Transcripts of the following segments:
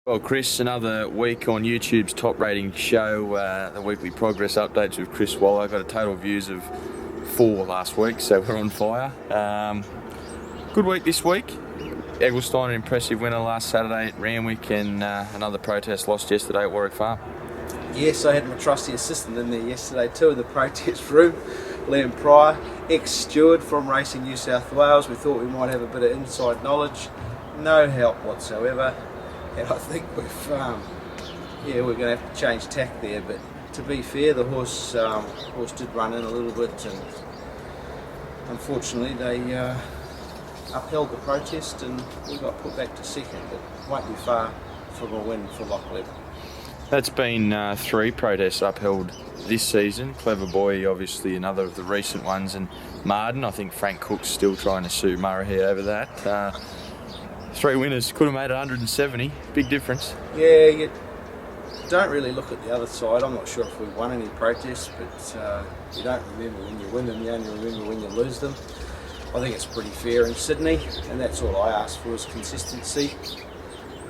Well, Chris, another week on YouTube's top rating show, the weekly progress updates with Chris Waller. Got a total views of 4 last week, so we're on fire. Good week this week. Egglestein, an impressive winner last Saturday at Randwick, and another protest lost yesterday at Warwick Farm. Yes, I had my trusty assistant in there yesterday too in the protest room, Liam Pryor, ex-steward from Racing New South Wales. We thought we might have a bit of inside knowledge. No help whatsoever. And I think we're going to have to change tack there. But to be fair, the horse did run in a little bit, and unfortunately they upheld the protest, and we got put back to second. But won't be far from a win for Lachlan. That's been 3 protests upheld this season. Clever Boy, obviously another of the recent ones, and Marden. I think Frank Cook's still trying to sue Murray over that. 3 winners, could have made 170. Big difference. Yeah, you don't really look at the other side. I'm not sure if we won any protests, but you don't remember when you win them, you only remember when you lose them. I think it's pretty fair in Sydney, and that's all I ask for is consistency.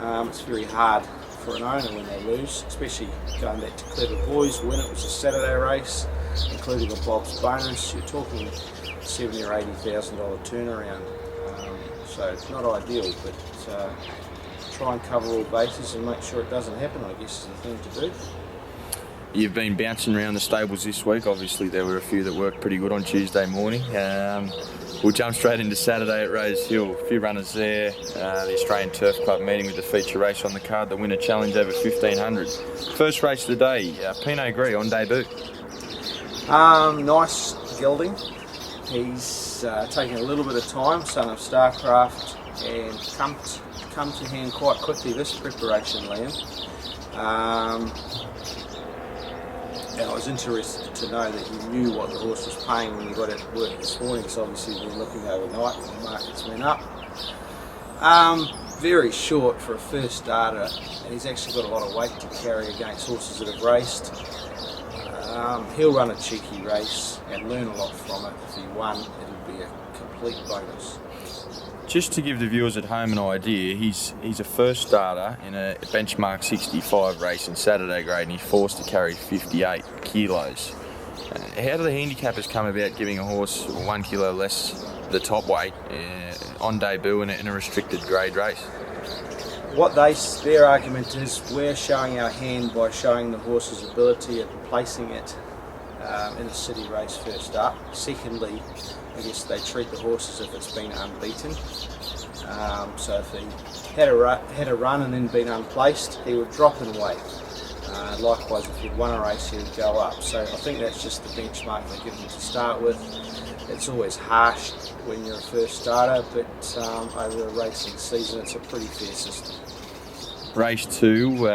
It's very hard for an owner when they lose, especially going back to Clever Boys. When it was a Saturday race, including a Bob's bonus, you're talking $70,000 or $80,000 turnaround. So it's not ideal, but try and cover all bases and make sure it doesn't happen, I guess, is the thing to do. You've been bouncing around the stables this week. Obviously there were a few that worked pretty good on Tuesday morning. We'll jump straight into Saturday at Rose Hill. A few runners there. The Australian Turf Club meeting with the feature race on the card, the Winner Challenge over 1500. First race of the day, Pinot Gris on debut. Nice gelding. He's taken a little bit of time, son of Starcraft, and come to hand quite quickly this preparation, Liam. And I was interested to know that you knew what the horse was paying when you got out of work this morning, because obviously you've been looking overnight when the markets went up. Very short for a first starter, and he's actually got a lot of weight to carry against horses that have raced. He'll run a cheeky race and learn a lot from it. If he won, it'll be a complete bonus. Just to give the viewers at home an idea, he's a first starter in a benchmark 65 race in Saturday grade, and he's forced to carry 58 kilos. How do the handicappers come about giving a horse 1 kilo less the top weight on debut in a restricted grade race? What their argument is, we're showing our hand by showing the horse's ability at placing it in a city race first up. Secondly, I guess they treat the horse as if it's been unbeaten. So if he had a run and then been unplaced, he would drop in weight. Likewise, if he'd won a race, he would go up. So I think that's just the benchmark they give him to start with. It's always harsh when you're a first starter, but over a racing season, it's a pretty fair system. Race 2,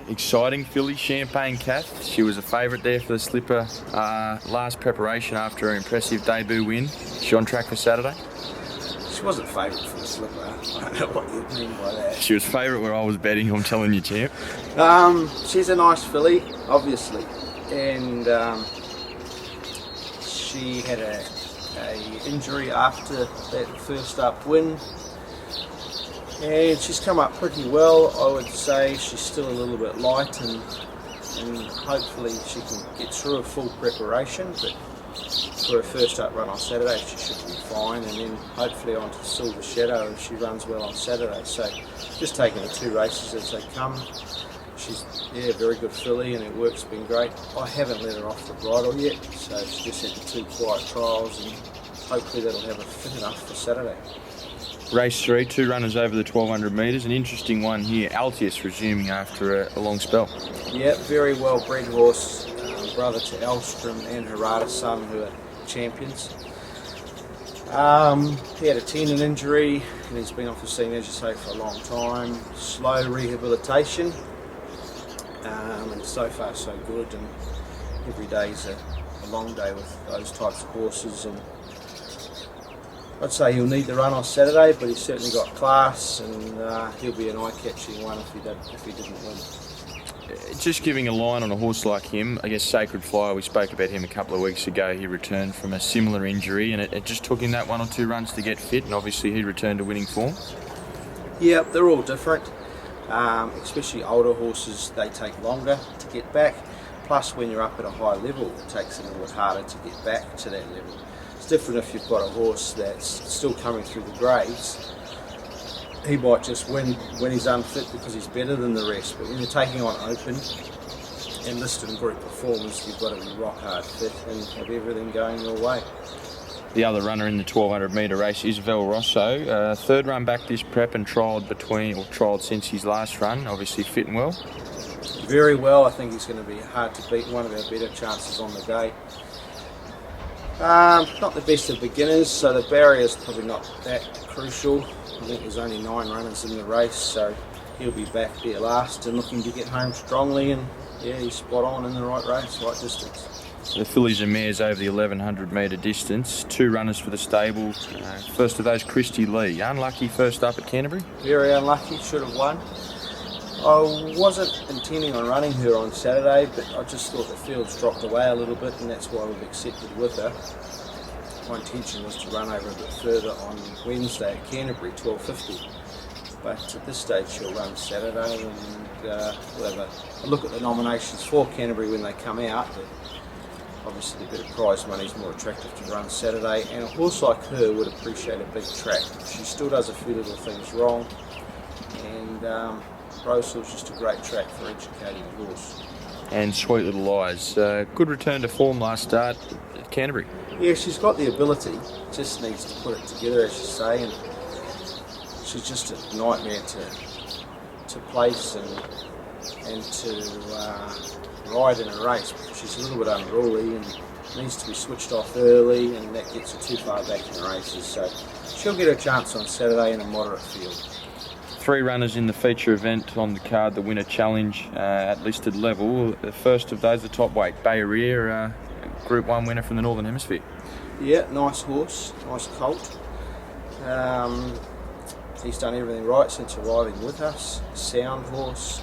exciting filly, Champagne Cath. She was a favourite there for the slipper last preparation after her impressive debut win. She on track for Saturday? She wasn't favourite for the slipper. I don't know what you mean by that. She was favourite where I was betting, I'm telling you, champ. She's a nice filly, obviously, and she had a injury after that first up win. And she's come up pretty well. I would say she's still a little bit light, and hopefully she can get through a full preparation, but for her first up run on Saturday she should be fine, and then hopefully on to Silver Shadow if she runs well on Saturday. So just taking the 2 races as they come. She's a very good filly, and her work's been great. I haven't let her off the bridle yet, so she just had the 2 quiet trials, and hopefully that'll have her fit enough for Saturday. Race 3, 2 runners over the 1200 metres. An interesting one here, Altius resuming after a long spell. Yeah, very well bred horse, brother to Elstrom and Harada's son, who are champions. He had a tendon injury, and he's been off the scene, as you say, for a long time. Slow rehabilitation, and so far so good, and every day's a long day with those types of horses, and I'd say he'll need the run on Saturday, but he's certainly got class, and he'll be an eye-catching one if he didn't win. Just giving a line on a horse like him, I guess Sacred Flyer, we spoke about him a couple of weeks ago. He returned from a similar injury, and it just took him that 1 or 2 runs to get fit, and obviously he returned to winning form. Yeah, they're all different. Especially older horses, they take longer to get back. Plus, when you're up at a high level, it takes it a little bit harder to get back to that level. It's different if you've got a horse that's still coming through the grades. He might just win when he's unfit because he's better than the rest. But when you're taking on open and listed and group performance, you've got to be rock hard fit and have everything going your way. The other runner in the 1200 metre race is Vel Rosso. Third run back this prep and trialled since his last run, obviously fit and well. Very well. I think he's going to be hard to beat, one of our better chances on the day. Not the best of beginners, so the barrier's probably not that crucial. I think there's only 9 runners in the race, so he'll be back there last and looking to get home strongly, and yeah, he's spot on in the right race, right distance. The fillies and mares over the 1100 metre distance. 2 runners for the stable. First of those, Christy Lee. Unlucky first up at Canterbury. Very unlucky, should have won. I wasn't intending on running her on Saturday, but I just thought the field's dropped away a little bit, and that's why we've accepted with her. My intention was to run over a bit further on Wednesday at Canterbury, 12:50. But at this stage she'll run Saturday, and we'll have a look at the nominations for Canterbury when they come out. But obviously the bit of prize money is more attractive to run Saturday, and a horse like her would appreciate a big track. She still does a few little things wrong, and Rosehill's just a great track for educating a horse. And Sweet Little Eyes. Good return to form last start at Canterbury. Yeah, she's got the ability, just needs to put it together, as you say, and she's just a nightmare to place and to ride in a race, because she's a little bit unruly and needs to be switched off early, and that gets her too far back in the races. So she'll get her chance on Saturday in a moderate field. 3 runners in the feature event on the card, the Winner Challenge at listed level. The first of those, the top weight, Bayreer, Group 1 winner from the Northern Hemisphere. Yeah, nice horse, nice colt. He's done everything right since arriving with us. Sound horse,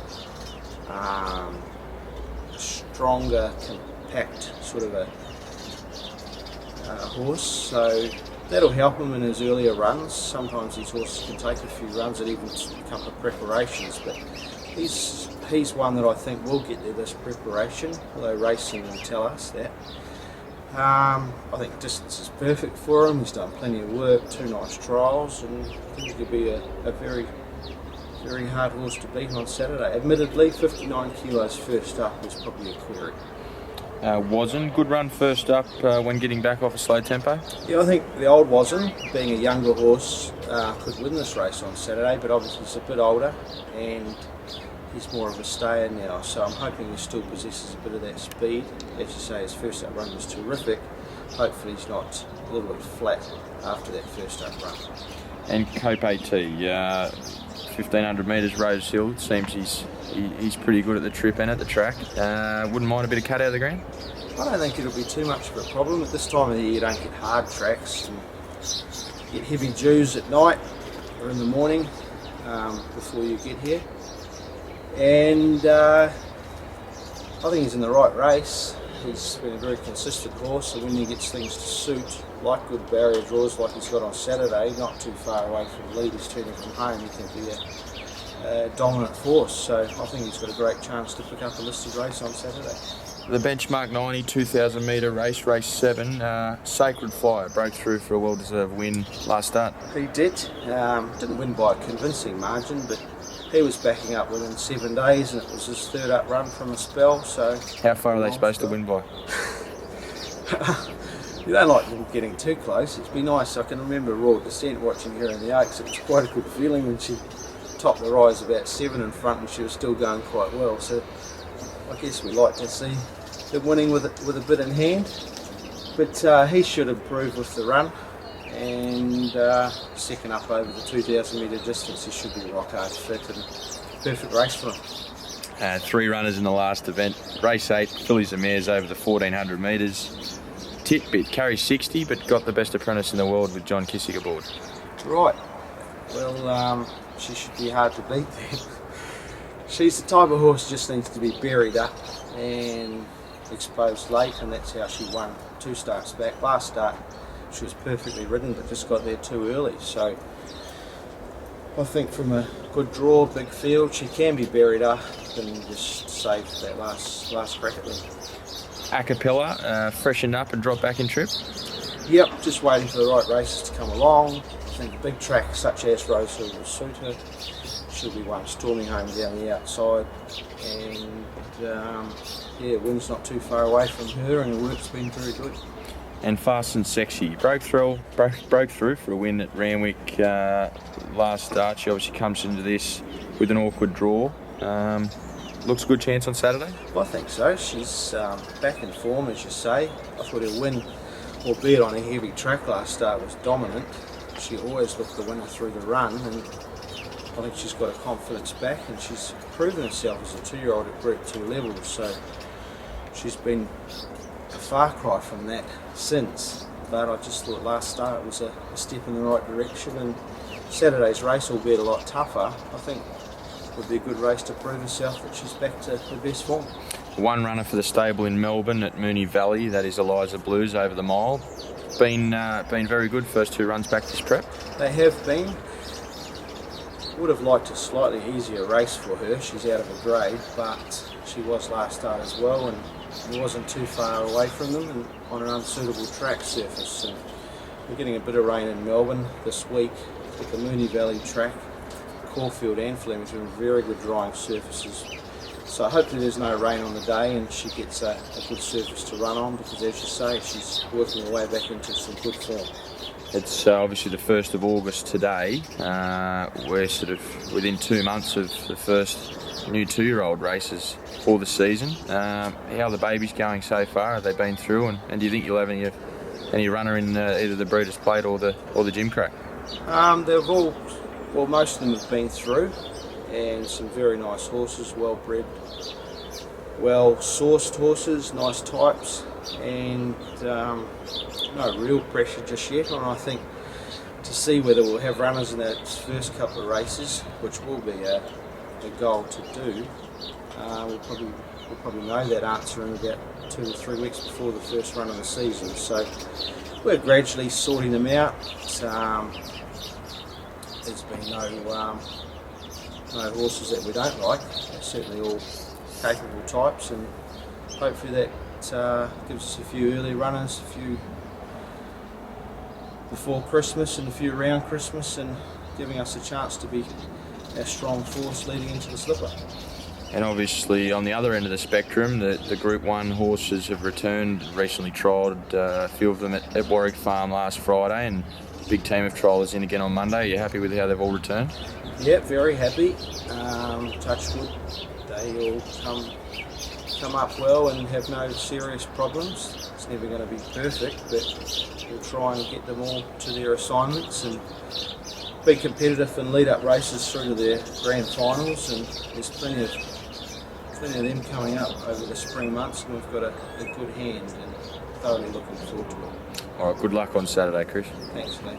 stronger, compact sort of a horse, so that'll help him in his earlier runs. Sometimes these horses can take a few runs and even a couple of preparations, but he's one that I think will get there this preparation, although racing will tell us that. I think distance is perfect for him. He's done plenty of work, 2 nice trials, and I think he could be a very, very hard horse to beat on Saturday. Admittedly, 59 kilos first up was probably a query. Wazen, good run first up when getting back off a slow tempo. Yeah, I think the old Wazen, being a younger horse, could win this race on Saturday, but obviously he's a bit older and he's more of a stayer now, so I'm hoping he still possesses a bit of that speed. As you say, his first up run was terrific. Hopefully he's not a little bit flat after that first up run. And Cope AT, 1500 metres Rosehill. It seems he's pretty good at the trip and at the track. Wouldn't mind a bit of cut out of the ground? I don't think it'll be too much of a problem. At this time of the year you don't get hard tracks and get heavy dews at night or in the morning before you get here. And I think he's in the right race. He's been a very consistent horse, so when he gets things to suit, like good barrier draws like he's got on Saturday, not too far away from the lead, he's turning from home, he can be a dominant force. So I think he's got a great chance to pick up a listed race on Saturday. The benchmark 90, 2000 metre race 7, Sacred Fire broke through for a well-deserved win last start. He did. Didn't win by a convincing margin, but he was backing up within 7 days, and it was his third up run from a spell. So how far are they supposed to win by? You don't like them getting too close. It'd be nice. I can remember Raw Descent watching her in the Oaks. It was quite a good feeling when she topped the rise about 7 in front, and she was still going quite well. So I guess we like to see him winning with a bit in hand. But he should improve with the run. And second up over the 2000 metre distance, he should be rock hard fit and perfect race for him. 3 runners in the last event. Race 8, fillies and mares over the 1400 metres. Titbit carries 60, but got the best apprentice in the world with John Kissick aboard. Right. Well, she should be hard to beat there. She's the type of horse that just needs to be buried up and exposed late, and that's how she won 2 starts back. Last start she was perfectly ridden, but just got there too early. So I think from a good draw, big field, she can be buried up and just save that last crack at them. Acapella, freshened up and drop back in trip? Yep, just waiting for the right races to come along. I think big tracks such as Rosehill will suit her. She'll be one storming home down the outside, and wind's not too far away from her, and the work's been very good. And Fast and Sexy broke through for a win at Randwick last start. She obviously comes into this with an awkward draw. Looks a good chance on Saturday? Well, I think so. She's back in form, as you say. I thought her win, albeit on a heavy track last start, was dominant. She always looked the winner through the run, and I think she's got her confidence back, and she's proven herself as a 2-year-old at Group 2 level. So she's been a far cry from that since. But I just thought last start was a step in the right direction, and Saturday's race, albeit a lot tougher, I think would be a good race to prove herself that she's back to her best form. One runner for the stable in Melbourne at Moonee Valley, that is Eliza Blues over the mile. Been very good first 2 runs back this prep. They have been. Would have liked a slightly easier race for her. She's out of her grade, but she was last start as well, and it wasn't too far away from them and on an unsuitable track surface. And we're getting a bit of rain in Melbourne this week at the Moonee Valley track. Caulfield and Flemington, very good drying surfaces. So hopefully there's no rain on the day and she gets a good surface to run on, because as you say, she's working her way back into some good form. It's obviously the 1st of August today. We're sort of within 2 months of the first new 2-year-old races for the season. How are the babies going so far? Have they been through, and do you think you'll have any runner in either the Breeders' Plate or the Gym Crack? They've all, well, most of them have been through, and some very nice horses, well bred, well sourced horses, nice types, and no real pressure just yet. And I think to see whether we'll have runners in that first couple of races, which will be a goal to do, we'll probably know that answer in about 2 or 3 weeks before the first run of the season. So we're gradually sorting them out. There's been no horses that we don't like. They're certainly all capable types, and hopefully that gives us a few early runners, a few before Christmas and a few around Christmas, and giving us a chance to be a strong force leading into the slipper. And obviously on the other end of the spectrum, the Group 1 horses have returned, recently trialled a few of them at Warwick Farm last Friday, and a big team of triallers in again on Monday. Are you happy with how they've all returned? Yeah, very happy. Touch wood, they all come up well and have no serious problems. It's never going to be perfect, but we'll try and get them all to their assignments and be competitive and lead up races through to their grand finals. And there's plenty of them coming up over the spring months, and we've got a good hand and thoroughly looking forward to it. All right, good luck on Saturday, Chris. Thanks, Lee.